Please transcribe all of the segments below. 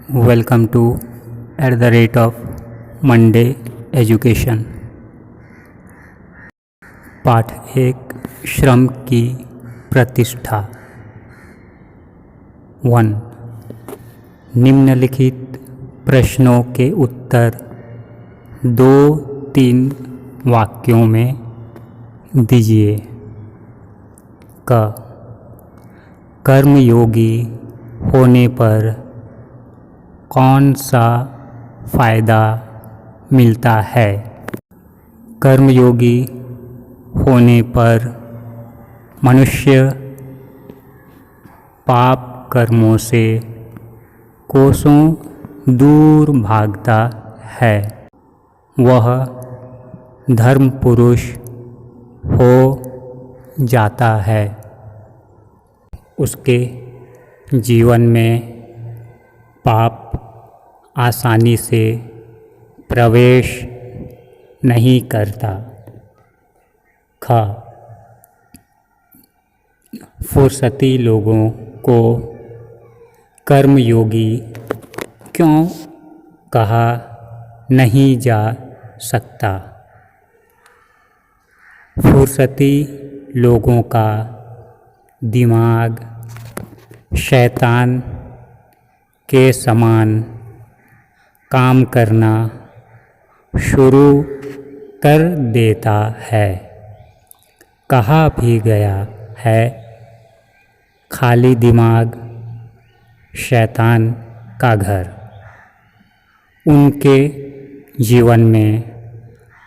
Welcome to @Monday education. पाठ 1 श्रम की प्रतिष्ठा। 1. निम्नलिखित प्रश्नों के उत्तर 2-3 वाक्यों में दीजिए। कर्मयोगी होने पर कौन सा फ़ायदा मिलता है? कर्मयोगी होने पर मनुष्य पाप कर्मों से कोसों दूर भागता है। वह धर्म पुरुष हो जाता है। उसके जीवन में पाप आसानी से प्रवेश नहीं करता। फुर्सती लोगों को कर्मयोगी क्यों कहा नहीं जा सकता? फुर्सती लोगों का दिमाग शैतान के समान काम करना शुरू कर देता है। कहा भी गया है, खाली दिमाग शैतान का घर। उनके जीवन में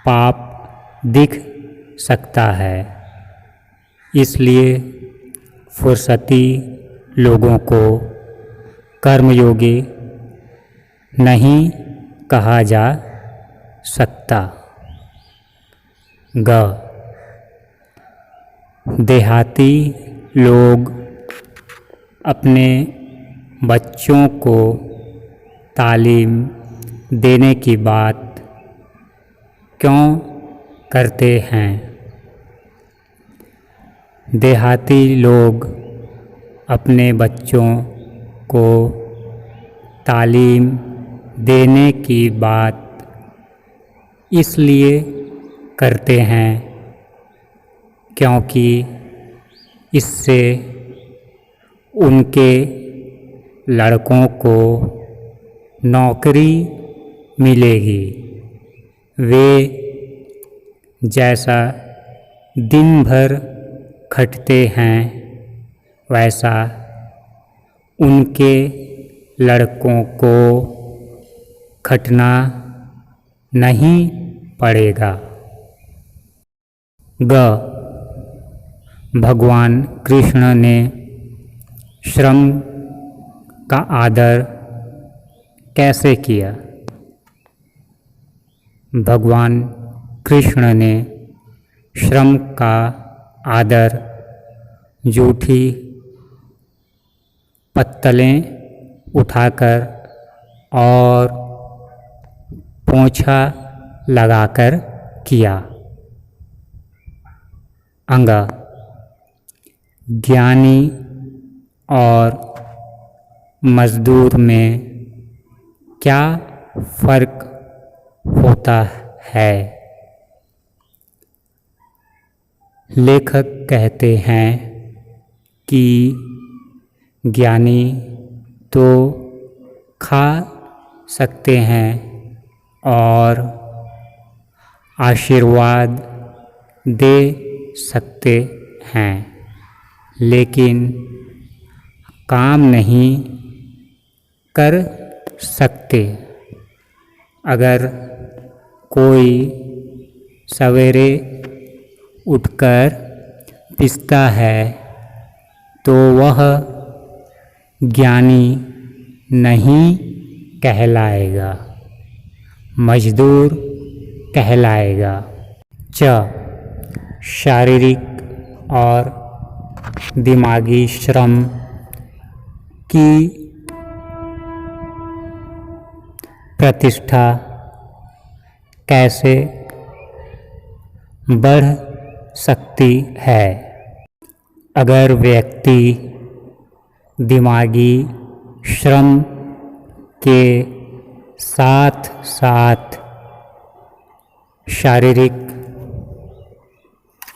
पाप दिख सकता है, इसलिए फुर्सती लोगों को कर्मयोगी नहीं कहा जा सकता। देहाती लोग अपने बच्चों को तालीम देने की बात क्यों करते हैं? देहाती लोग अपने बच्चों को तालीम देने की बात इसलिए करते हैं क्योंकि इससे उनके लड़कों को नौकरी मिलेगी। वे जैसा दिन भर खटते हैं, वैसा उनके लड़कों को खटना नहीं पड़ेगा। भगवान कृष्ण ने श्रम का आदर कैसे किया? भगवान कृष्ण ने श्रम का आदर जूठी पत्तलें उठाकर और पोंछा लगाकर किया। ज्ञानी और मजदूर में क्या फ़र्क होता है? लेखक कहते हैं कि ज्ञानी तो खा सकते हैं और आशीर्वाद दे सकते हैं, लेकिन काम नहीं कर सकते। अगर कोई सवेरे उठकर पिसता है तो वह ज्ञानी नहीं कहलाएगा, मजदूर कहलाएगा। शारीरिक और दिमागी श्रम की प्रतिष्ठा कैसे बढ़ सकती है? अगर व्यक्ति दिमागी श्रम के साथ साथ शारीरिक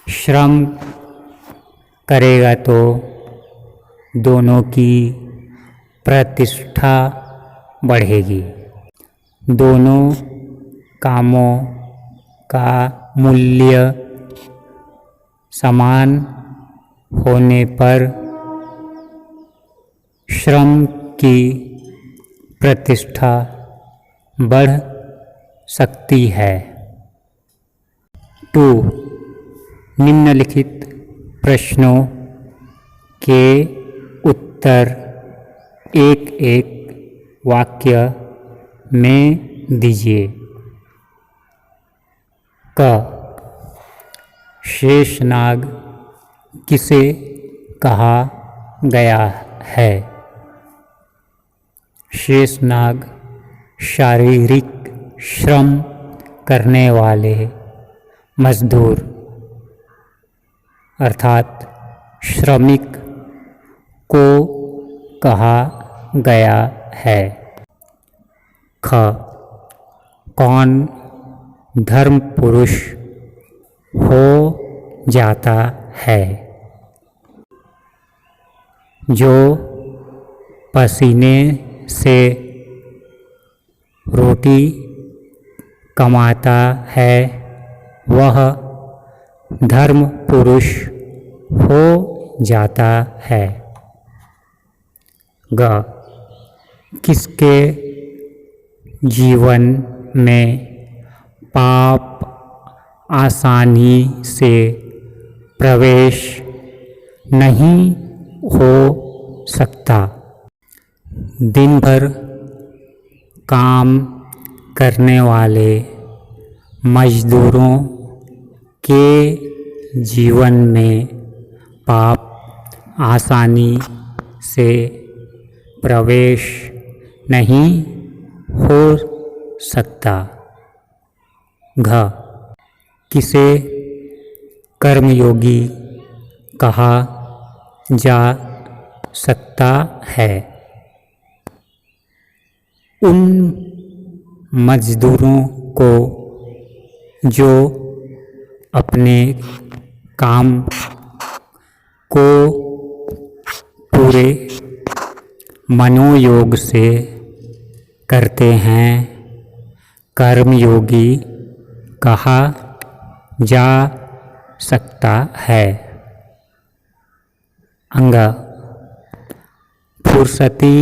श्रम करेगा तो दोनों की प्रतिष्ठा बढ़ेगी। दोनों कामों का मूल्य समान होने पर श्रम की प्रतिष्ठा बढ़ सकती है। 2. निम्नलिखित प्रश्नों के उत्तर एक एक वाक्य में दीजिए। क. शेषनाग किसे कहा गया है? शेषनाग शारीरिक श्रम करने वाले मजदूर अर्थात श्रमिक को कहा गया है। ख. कौन धर्म पुरुष हो जाता है? जो पसीने से रोटी कमाता है वह धर्म पुरुष हो जाता है। ग. किसके जीवन में पाप आसानी से प्रवेश नहीं हो सकता? दिन भर काम करने वाले मजदूरों के जीवन में पाप आसानी से प्रवेश नहीं हो सकता। घ. किसे कर्मयोगी कहा जा सकता है? उन मजदूरों को जो अपने काम को पूरे मनोयोग से करते हैं कर्मयोगी कहा जा सकता है। अंग. फुर्सती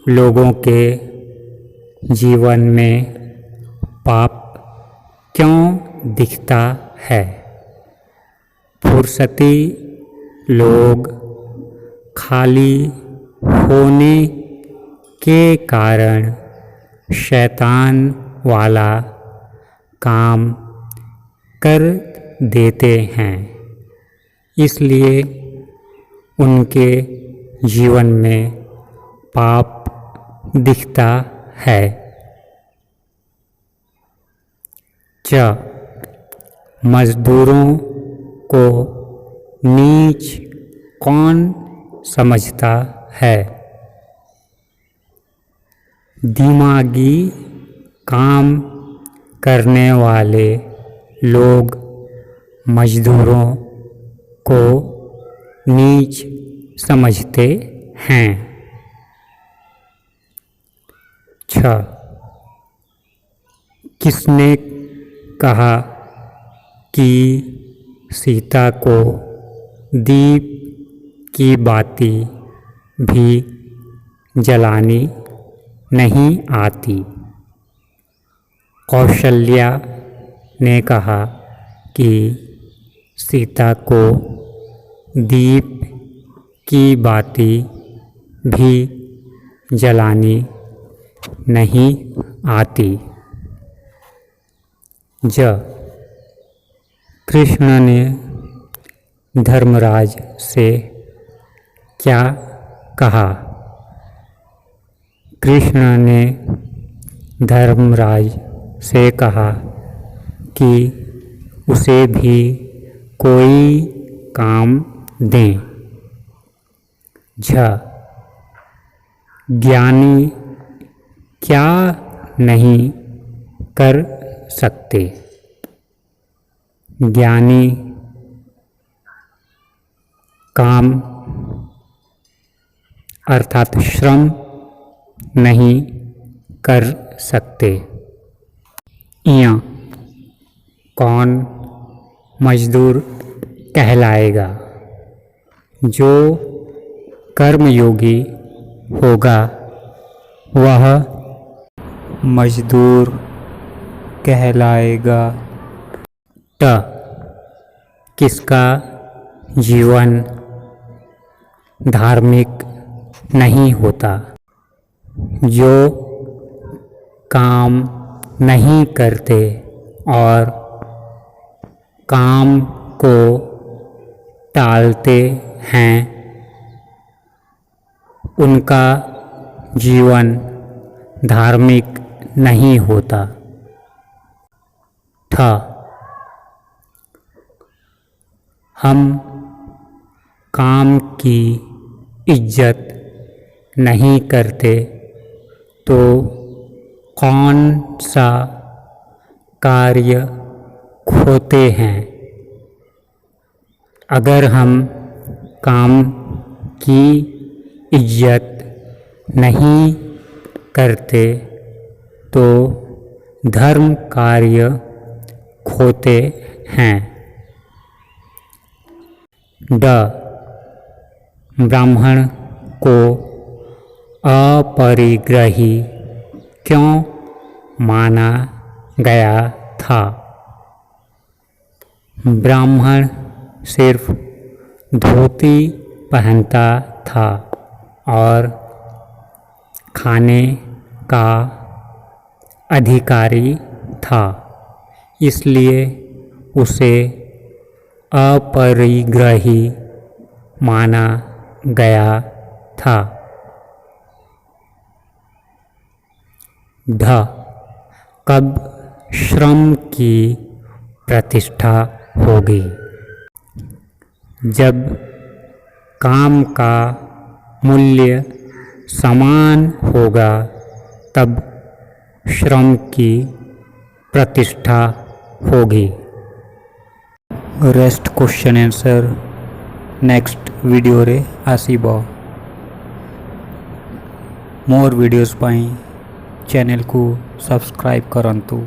लोगों के जीवन में पाप क्यों दिखता है? फुर्सती लोग खाली होने के कारण शैतान वाला काम कर देते हैं, इसलिए उनके जीवन में पाप दिखता है। च. मजदूरों को नीच कौन समझता है? दिमागी काम करने वाले लोग मजदूरों को नीच समझते हैं। 6. किसने कहा कि सीता को दीप की बाती भी जलानी नहीं आती? कौशल्या ने कहा कि सीता को दीप की बाती भी जलानी नहीं आती। ज. कृष्ण ने धर्मराज से क्या कहा? कृष्ण ने धर्मराज से कहा कि उसे भी कोई काम दें। झ. ज्ञानी क्या नहीं कर सकते। ज्ञानी काम अर्थात श्रम नहीं कर सकते। यहाँ कौन मजदूर कहलाएगा? जो कर्मयोगी होगा वह मजदूर कहलाएगा। ट किसका जीवन धार्मिक नहीं होता? जो काम नहीं करते और काम को टालते हैं उनका जीवन धार्मिक नहीं होता। ठ हम काम की इज्जत नहीं करते तो कौन सा कार्य खोते हैं? अगर हम काम की इज्जत नहीं करते तो धर्म कार्य खोते हैं। ड ब्राह्मण को अपरिग्रही क्यों माना गया था? ब्राह्मण सिर्फ धोती पहनता था और खाने का अधिकारी था, इसलिए उसे अपरिग्रही माना गया था। ढ कब श्रम की प्रतिष्ठा होगी? जब काम का मूल्य समान होगा तब श्रम की प्रतिष्ठा होगी। Rest question answer next video रे आसीबो। मोर वीडियोस पाई चैनल को सब्सक्राइब करंतु।